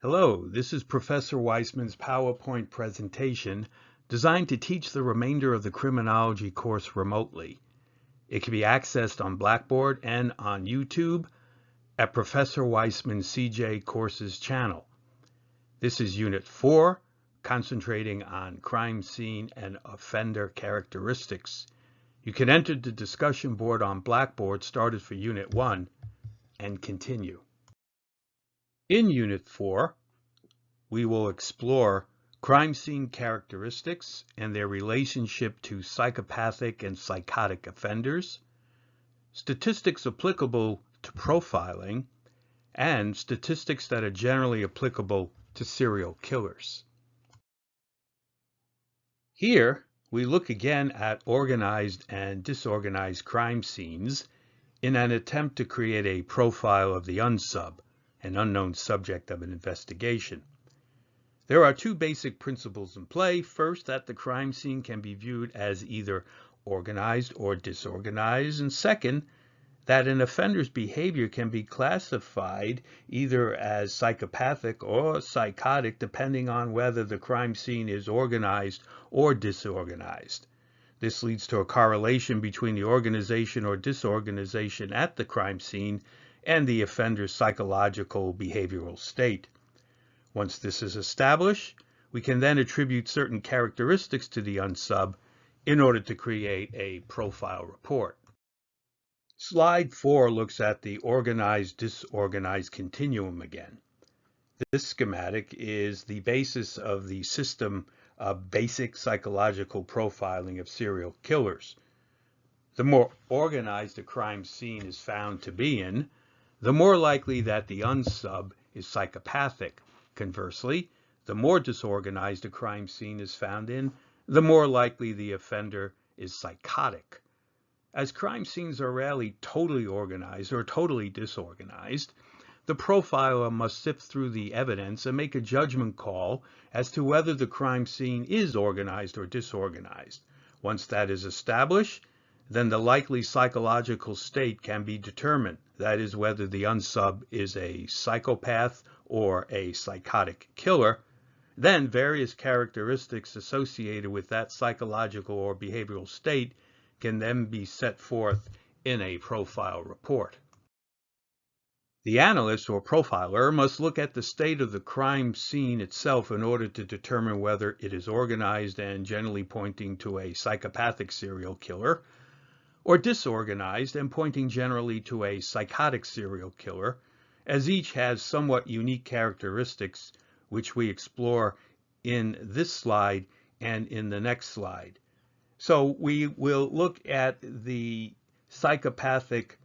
Hello, this is Professor Weisman's PowerPoint presentation designed to teach the remainder of the Criminology course remotely. It can be accessed on Blackboard and on YouTube at Professor Weisman CJ Courses channel. This is Unit 4, concentrating on crime scene and offender characteristics. You can enter the discussion board on Blackboard started for Unit 1 and continue. In Unit 4, we will explore crime scene characteristics and their relationship to psychopathic and psychotic offenders, statistics applicable to profiling, and statistics that are generally applicable to serial killers. Here, we look again at organized and disorganized crime scenes in an attempt to create a profile of the unsub, an unknown subject of an investigation. There are two basic principles in play. First, that the crime scene can be viewed as either organized or disorganized, and second, that an offender's behavior can be classified either as psychopathic or psychotic depending on whether the crime scene is organized or disorganized. This leads to a correlation between the organization or disorganization at the crime scene and the offender's psychological behavioral state. Once this is established, we can then attribute certain characteristics to the unsub in order to create a profile report. Slide 4 looks at the organized-disorganized continuum again. This schematic is the basis of the system of basic psychological profiling of serial killers. The more organized a crime scene is found to be in, the more likely that the unsub is psychopathic. Conversely, the more disorganized a crime scene is found in, the more likely the offender is psychotic. As crime scenes are rarely totally organized or totally disorganized, the profiler must sift through the evidence and make a judgment call as to whether the crime scene is organized or disorganized. Once that is established, then the likely psychological state can be determined. That is, whether the unsub is a psychopath or a psychotic killer. Then various characteristics associated with that psychological or behavioral state can then be set forth in a profile report. The analyst or profiler must look at the state of the crime scene itself in order to determine whether it is organized and generally pointing to a psychopathic serial killer, or disorganized and pointing generally to a psychotic serial killer, as each has somewhat unique characteristics which we explore in this slide and in the next slide. So we will look at the psychopathic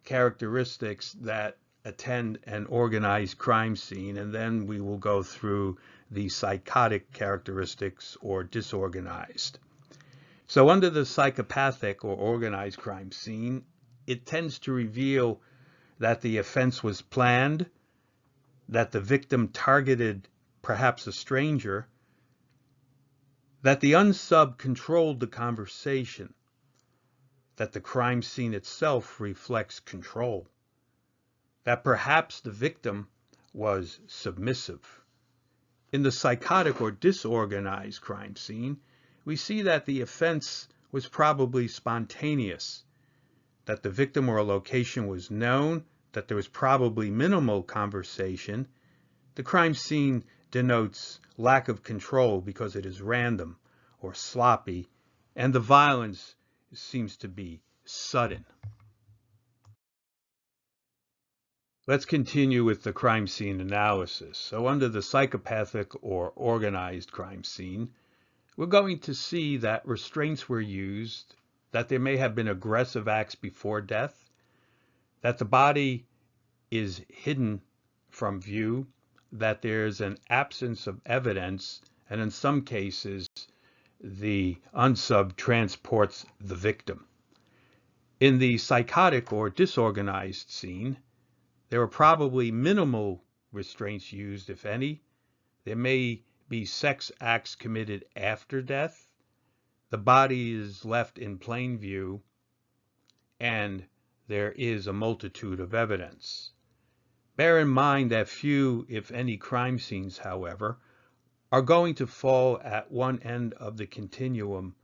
characteristics that attend an organized crime scene, and then we will go through the psychotic characteristics or disorganized. So under the psychopathic or organized crime scene, it tends to reveal that the offense was planned, that the victim targeted perhaps a stranger, that the unsub controlled the conversation, that the crime scene itself reflects control, that perhaps the victim was submissive. In the psychotic or disorganized crime scene, we see that the offense was probably spontaneous, that the victim or location was known, that there was probably minimal conversation. The crime scene denotes lack of control because it is random or sloppy, and the violence seems to be sudden. Let's continue with the crime scene analysis. So under the psychopathic or organized crime scene, we're going to see that restraints were used, that there may have been aggressive acts before death, that the body is hidden from view, that there's an absence of evidence, and in some cases, the unsub transports the victim. In the psychotic or disorganized scene, there are probably minimal restraints used, if any. There may be sex acts committed after death. The body is left in plain view, and there is a multitude of evidence. Bear in mind that few, if any, crime scenes, however, are going to fall at one end of the continuum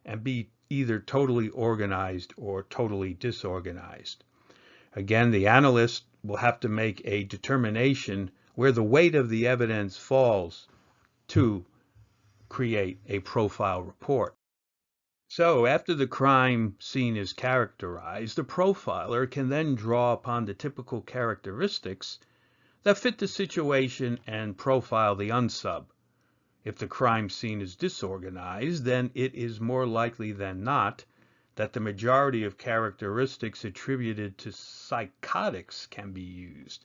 and be either totally organized or totally disorganized. Again, the analyst will have to make a determination where the weight of the evidence falls to create a profile report. So after the crime scene is characterized, the profiler can then draw upon the typical characteristics that fit the situation and profile the unsub. If the crime scene is disorganized, then it is more likely than not that the majority of characteristics attributed to psychotics can be used.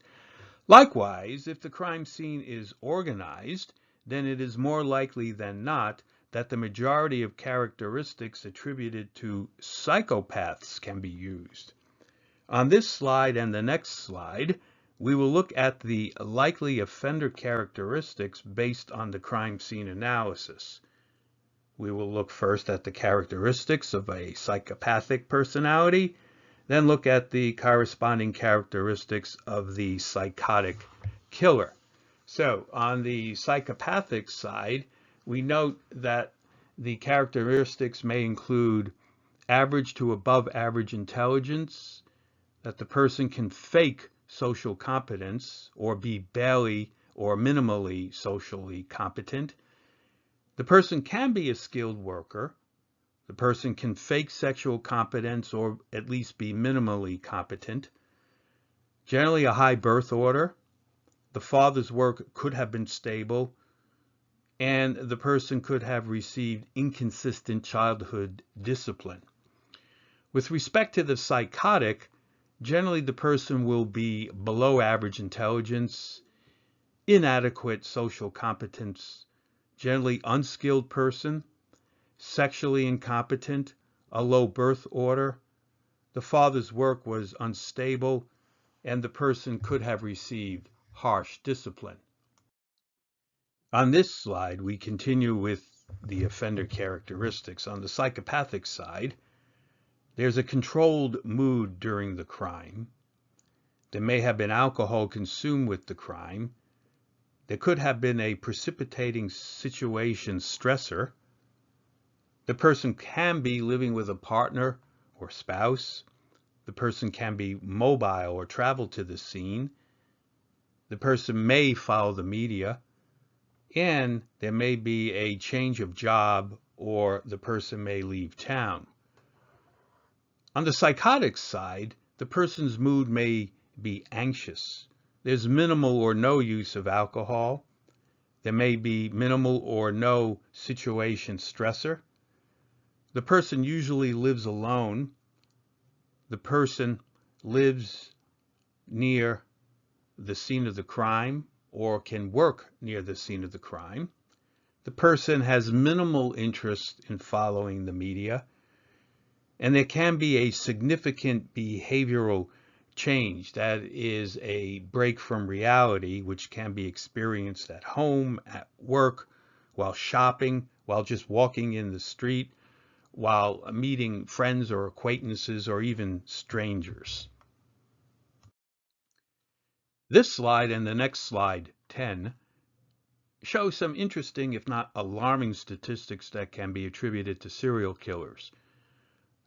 Likewise, if the crime scene is organized, then it is more likely than not that the majority of characteristics attributed to psychopaths can be used. On this slide and the next slide, we will look at the likely offender characteristics based on the crime scene analysis. We will look first at the characteristics of a psychopathic personality, then look at the corresponding characteristics of the psychotic killer. So on the psychopathic side, we note that the characteristics may include average to above average intelligence, that the person can fake social competence or be barely or minimally socially competent. The person can be a skilled worker. The person can fake sexual competence or at least be minimally competent. Generally a high birth order. The father's work could have been stable, and the person could have received inconsistent childhood discipline. With respect to the psychotic, generally the person will be below average intelligence, inadequate social competence, generally unskilled person, sexually incompetent, a low birth order, the father's work was unstable, and the person could have received harsh discipline. On this slide, we continue with the offender characteristics. On the psychopathic side, there's a controlled mood during the crime. There may have been alcohol consumed with the crime. There could have been a precipitating situation stressor. The person can be living with a partner or spouse. The person can be mobile or travel to the scene. The person may follow the media. And there may be a change of job or the person may leave town. On the psychotic side, the person's mood may be anxious. There's minimal or no use of alcohol. There may be minimal or no situation stressor. The person usually lives alone. The person lives near the scene of the crime or can work near the scene of the crime. The person has minimal interest in following the media, and there can be a significant behavioral change that is a break from reality, which can be experienced at home, at work, while shopping, while just walking in the street, while meeting friends or acquaintances or even strangers. This slide and the next slide, 10, show some interesting, if not alarming, statistics that can be attributed to serial killers.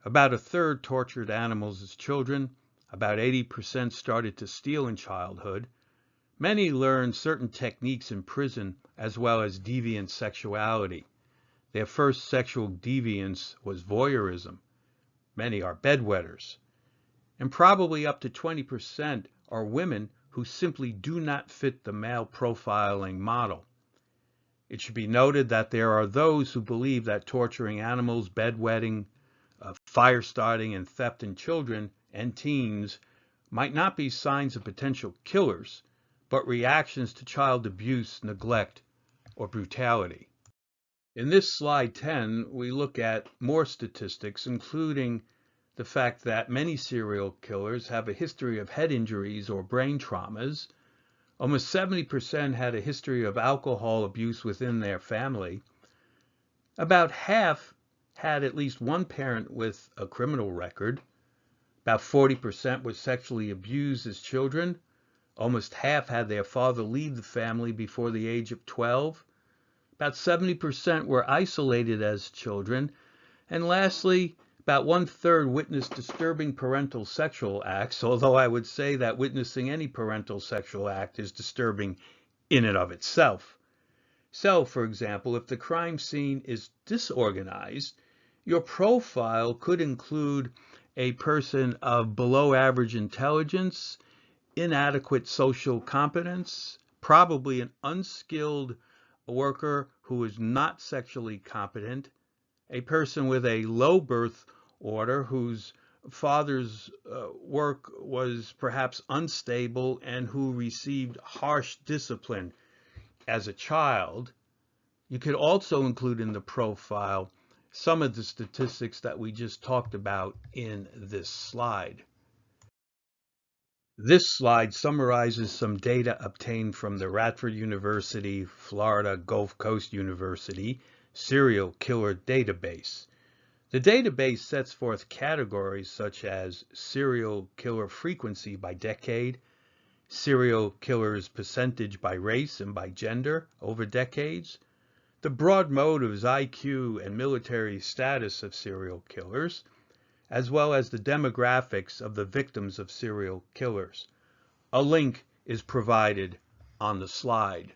About a third tortured animals as children. About 80% started to steal in childhood. Many learned certain techniques in prison as well as deviant sexuality. Their first sexual deviance was voyeurism. Many are bedwetters. And probably up to 20% are women who simply do not fit the male profiling model. It should be noted that there are those who believe that torturing animals, bedwetting, fire starting, and theft in children and teens might not be signs of potential killers, but reactions to child abuse, neglect, or brutality. In this slide 10, we look at more statistics, including the fact that many serial killers have a history of head injuries or brain traumas. Almost 70% had a history of alcohol abuse within their family. About half had at least one parent with a criminal record. About 40% were sexually abused as children. Almost half had their father leave the family before the age of 12. About 70% were isolated as children. And lastly, about 1/3 witnessed disturbing parental sexual acts, although I would say that witnessing any parental sexual act is disturbing in and of itself. So, for example, if the crime scene is disorganized, your profile could include a person of below average intelligence, inadequate social competence, probably an unskilled worker who is not sexually competent, a person with a low birth order whose father's work was perhaps unstable and who received harsh discipline as a child. You could also include in the profile some of the statistics that we just talked about in this slide. This slide summarizes some data obtained from the Radford University, Florida Gulf Coast University serial killer database. The database sets forth categories such as serial killer frequency by decade, serial killers percentage by race and by gender over decades, the broad motives, IQ, and military status of serial killers, as well as the demographics of the victims of serial killers. A link is provided on the slide.